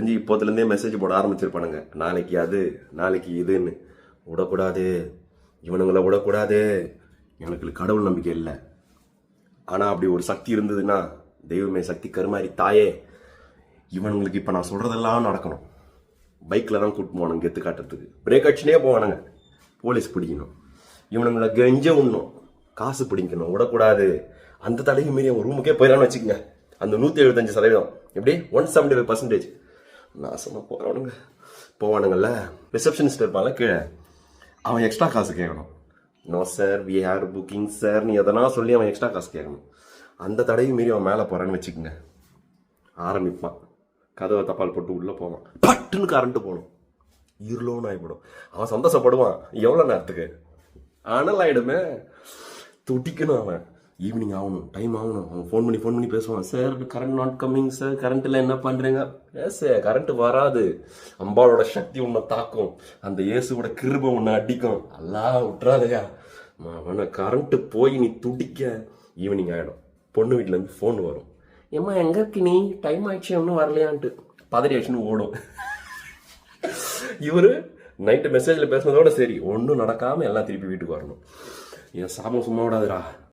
தெரிஞ்சு இப்போதுலேருந்தே மெசேஜ் போட ஆரம்பிச்சிருப்பானுங்க, நாளைக்கு அது நாளைக்கு இதுன்னு. விடக்கூடாது, இவனுங்களை விடக்கூடாது. எனக்கு கடவுள் நம்பிக்கை இல்லை. ஆனால் அப்படி ஒரு சக்தி இருந்ததுன்னா, தெய்வமே சக்தி கருமாரி தாயே, இவனுங்களுக்கு இப்போ நான் சொல்கிறதெல்லாம் நடக்கணும். பைக்கில் தான் கூட்டு போவானுங்க கெத்து காட்டுறதுக்கு, பிரேக் அடிச்சுனே போவானுங்க. போலீஸ் பிடிக்கணும், இவனுங்களை கெஞ்ச உண்ணும், காசு பிடிக்கணும், விடக்கூடாது. அந்த தடைக்கு மீறி அவன் ரூமுக்கே போயிடான்னு வச்சுக்கோங்க. அந்த 175% எப்படி 175% நாசமாக போவானுங்கல்ல. ரிசப்ஷனிஸ்ட் இருப்பான்ல கீழே, அவன் எக்ஸ்ட்ரா காசு கேட்கணும். No sir, we here booking sir, நீ எதனா சொல்லி அவன் எக்ஸ்ட்ரா காசு கேட்கணும். அந்த தடையும் மீறி அவன் மேலே போகிறான்னு வச்சுக்கோங்க, ஆரம்பிப்பான். கதவை தப்பால் போட்டு உள்ளே போவான், பட்டுன்னு கரண்ட்டு போகணும், இருளோன்னு ஆகிப்படும். அவன் சந்தோஷப்படுவான் எவ்வளோ நேரத்துக்கு, ஆனால் ஆகிடுமே, துடிக்கணும். அவன் ஈவினிங் ஆகணும், டைம் ஆகணும். அவன் ஃபோன் பண்ணி பேசுவான், sir current not coming sir, கரண்ட்டில் என்ன பண்ணுறீங்க? கரண்ட் வராது, அம்பாவோட சக்தி உன்னை தாக்கும், அந்த இயேசுவோட கிருபை உன்னை அடிக்கும், எல்லாம் விட்டுறாதையா. அவனை கரண்ட்டு போய் நீ துடிக்க ஈவினிங் ஆகிடும். பொண்ணு வீட்டிலேருந்து ஃபோன் வரும், ஏம்மா எங்கே இருக்கு நீ, டைம் ஆயிடுச்சு ஒன்றும் வரலையான்ட்டு. பதறி ஆயிடுச்சுன்னு ஓடும். இவர் நைட்டு மெசேஜில் பேசுனதோட சரி, ஒன்றும் நடக்காமல் எல்லாம் திருப்பி வீட்டுக்கு வரணும். என் சாபம் சும்மா விடாதுடா.